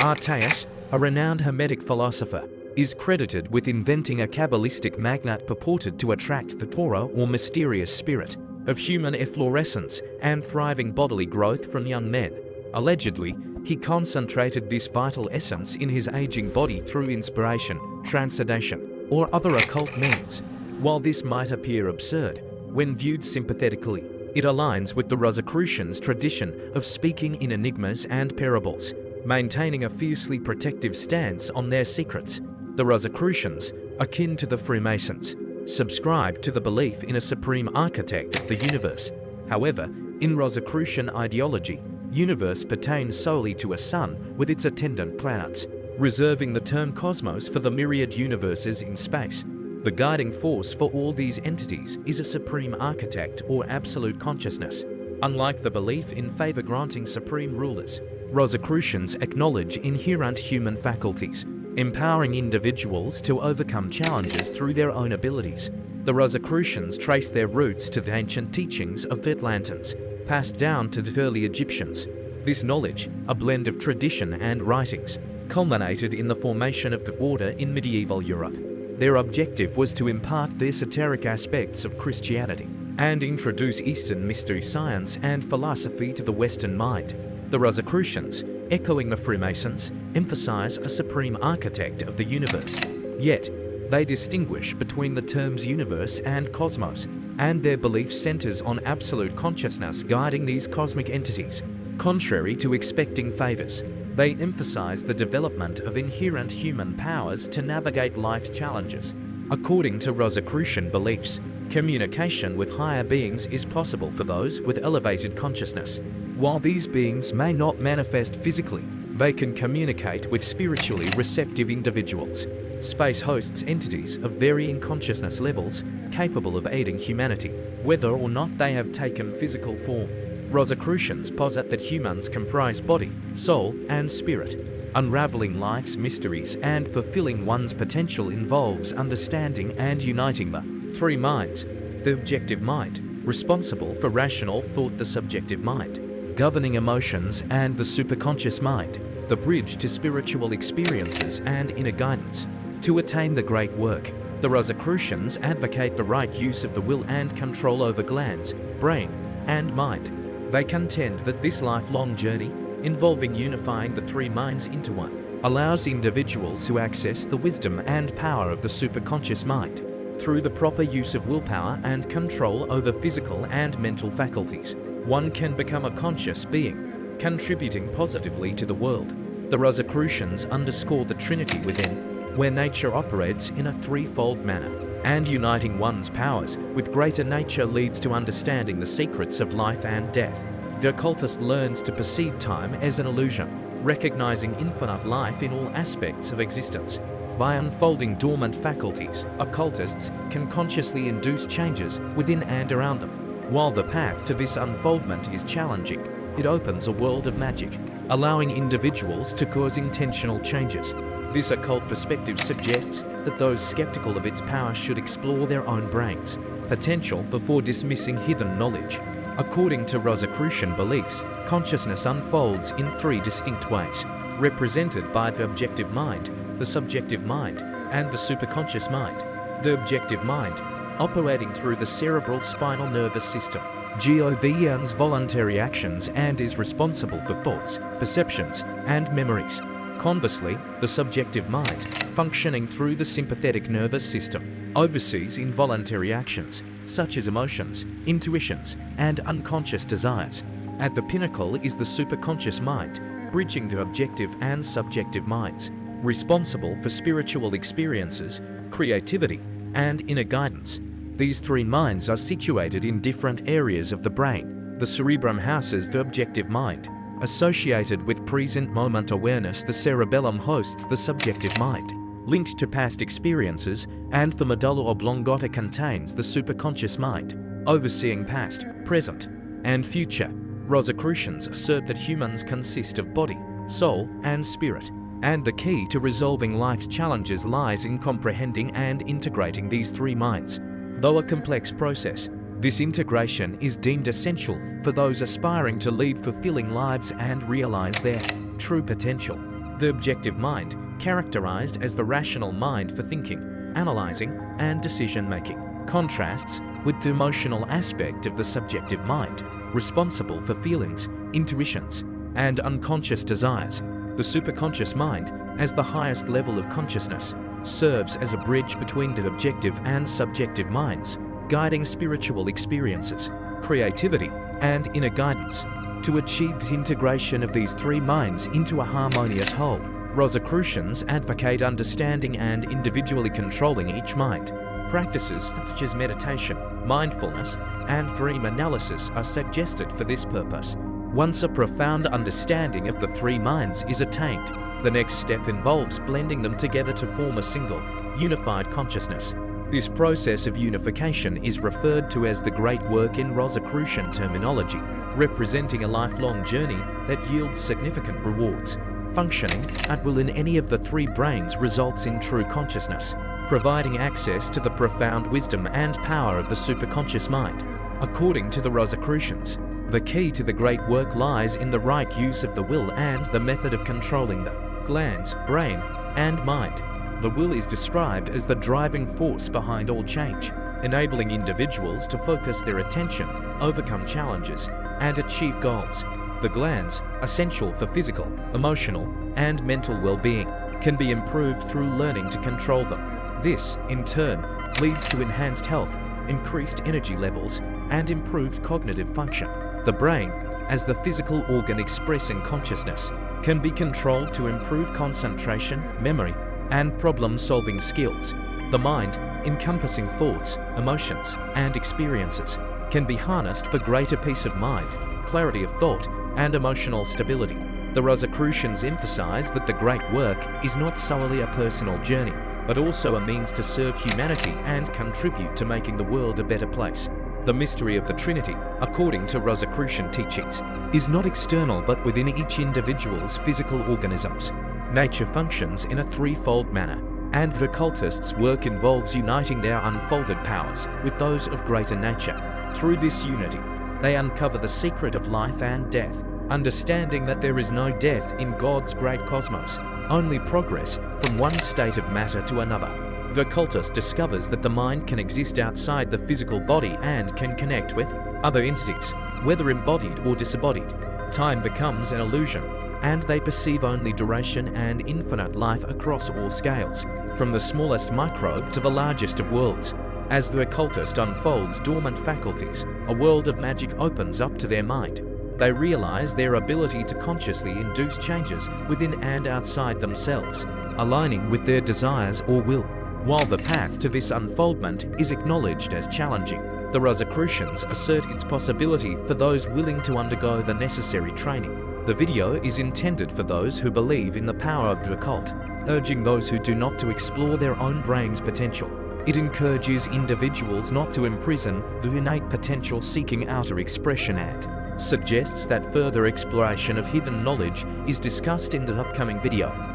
Artaeus, a renowned Hermetic philosopher, is credited with inventing a Kabbalistic magnet purported to attract the Torah or mysterious spirit of human efflorescence and thriving bodily growth from young men. Allegedly, he concentrated this vital essence in his aging body through inspiration, transcendation, or other occult means. While this might appear absurd, when viewed sympathetically, it aligns with the Rosicrucians' tradition of speaking in enigmas and parables, maintaining a fiercely protective stance on their secrets. The Rosicrucians, akin to the Freemasons, subscribe to the belief in a supreme architect of the universe. However, in Rosicrucian ideology, universe pertains solely to a sun with its attendant planets, reserving the term cosmos for the myriad universes in space. The guiding force for all these entities is a supreme architect or absolute consciousness. Unlike the belief in favor-granting supreme rulers, Rosicrucians acknowledge inherent human faculties, empowering individuals to overcome challenges through their own abilities. The Rosicrucians trace their roots to the ancient teachings of the Atlanteans, passed down to the early Egyptians. This knowledge, a blend of tradition and writings, culminated in the formation of the order in medieval Europe. Their objective was to impart the esoteric aspects of Christianity and introduce Eastern mystery science and philosophy to the Western mind. The Rosicrucians, echoing the Freemasons, emphasize a supreme architect of the universe. Yet, they distinguish between the terms universe and cosmos, and their belief centers on absolute consciousness guiding these cosmic entities. Contrary to expecting favors, they emphasize the development of inherent human powers to navigate life's challenges. According to Rosicrucian beliefs, communication with higher beings is possible for those with elevated consciousness. While these beings may not manifest physically, they can communicate with spiritually receptive individuals. Space hosts entities of varying consciousness levels capable of aiding humanity, whether or not they have taken physical form. Rosicrucians posit that humans comprise body, soul, and spirit. Unraveling life's mysteries and fulfilling one's potential involves understanding and uniting the three minds: the objective mind, responsible for rational thought; the subjective mind, governing emotions; and the superconscious mind, the bridge to spiritual experiences and inner guidance. To attain the great work, the Rosicrucians advocate the right use of the will and control over glands, brain, and mind. They contend that this lifelong journey, involving unifying the three minds into one, allows individuals to access the wisdom and power of the superconscious mind. Through the proper use of willpower and control over physical and mental faculties, one can become a conscious being, contributing positively to the world. The Rosicrucians underscore the Trinity within, where nature operates in a threefold manner, and uniting one's powers with greater nature leads to understanding the secrets of life and death. The occultist learns to perceive time as an illusion, recognizing infinite life in all aspects of existence. By unfolding dormant faculties, occultists can consciously induce changes within and around them. While the path to this unfoldment is challenging, it opens a world of magic, allowing individuals to cause intentional changes. This occult perspective suggests that those skeptical of its power should explore their own brains' potential before dismissing hidden knowledge. According to Rosicrucian beliefs, consciousness unfolds in three distinct ways, represented by the objective mind, the subjective mind, and the superconscious mind. The objective mind, operating through the cerebral spinal nervous system, governs voluntary actions and is responsible for thoughts, perceptions, and memories. Conversely, the subjective mind, functioning through the sympathetic nervous system, oversees involuntary actions, such as emotions, intuitions, and unconscious desires. At the pinnacle is the superconscious mind, bridging the objective and subjective minds, responsible for spiritual experiences, creativity, and inner guidance. These three minds are situated in different areas of the brain. The cerebrum houses the objective mind. Associated with present moment awareness, the cerebellum hosts the subjective mind, linked to past experiences, and the medulla oblongata contains the superconscious mind, overseeing past, present, and future. Rosicrucians assert that humans consist of body, soul, and spirit, and the key to resolving life's challenges lies in comprehending and integrating these three minds. Though a complex process, this integration is deemed essential for those aspiring to lead fulfilling lives and realize their true potential. The objective mind, characterized as the rational mind for thinking, analyzing, and decision-making, contrasts with the emotional aspect of the subjective mind, responsible for feelings, intuitions, and unconscious desires. The superconscious mind, as the highest level of consciousness, serves as a bridge between the objective and subjective minds, guiding spiritual experiences, creativity, and inner guidance. To achieve the integration of these three minds into a harmonious whole, Rosicrucians advocate understanding and individually controlling each mind. Practices such as meditation, mindfulness, and dream analysis are suggested for this purpose. Once a profound understanding of the three minds is attained, the next step involves blending them together to form a single, unified consciousness. This process of unification is referred to as the great work in Rosicrucian terminology, representing a lifelong journey that yields significant rewards. Functioning at will in any of the three brains results in true consciousness, providing access to the profound wisdom and power of the superconscious mind. According to the Rosicrucians, the key to the great work lies in the right use of the will and the method of controlling the glands, brain, and mind. The will is described as the driving force behind all change, enabling individuals to focus their attention, overcome challenges, and achieve goals. The glands, essential for physical, emotional, and mental well-being, can be improved through learning to control them. This, in turn, leads to enhanced health, increased energy levels, and improved cognitive function. The brain, as the physical organ expressing consciousness, can be controlled to improve concentration, memory, and problem-solving skills. The mind, encompassing thoughts, emotions, and experiences, can be harnessed for greater peace of mind, clarity of thought, and emotional stability. The Rosicrucians emphasize that the great work is not solely a personal journey, but also a means to serve humanity and contribute to making the world a better place. The mystery of the Trinity, according to Rosicrucian teachings, is not external but within each individual's physical organisms. Nature functions in a threefold manner, and the occultists' work involves uniting their unfolded powers with those of greater nature. Through this unity, they uncover the secret of life and death, understanding that there is no death in God's great cosmos, only progress from one state of matter to another. The occultist discovers that the mind can exist outside the physical body and can connect with other entities, whether embodied or disembodied. Time becomes an illusion, and they perceive only duration and infinite life across all scales, from the smallest microbe to the largest of worlds. As the occultist unfolds dormant faculties, a world of magic opens up to their mind. They realize their ability to consciously induce changes within and outside themselves, aligning with their desires or will. While the path to this unfoldment is acknowledged as challenging, the Rosicrucians assert its possibility for those willing to undergo the necessary training. The video is intended for those who believe in the power of the occult, urging those who do not to explore their own brain's potential. It encourages individuals not to imprison the innate potential seeking outer expression and suggests that further exploration of hidden knowledge is discussed in the upcoming video.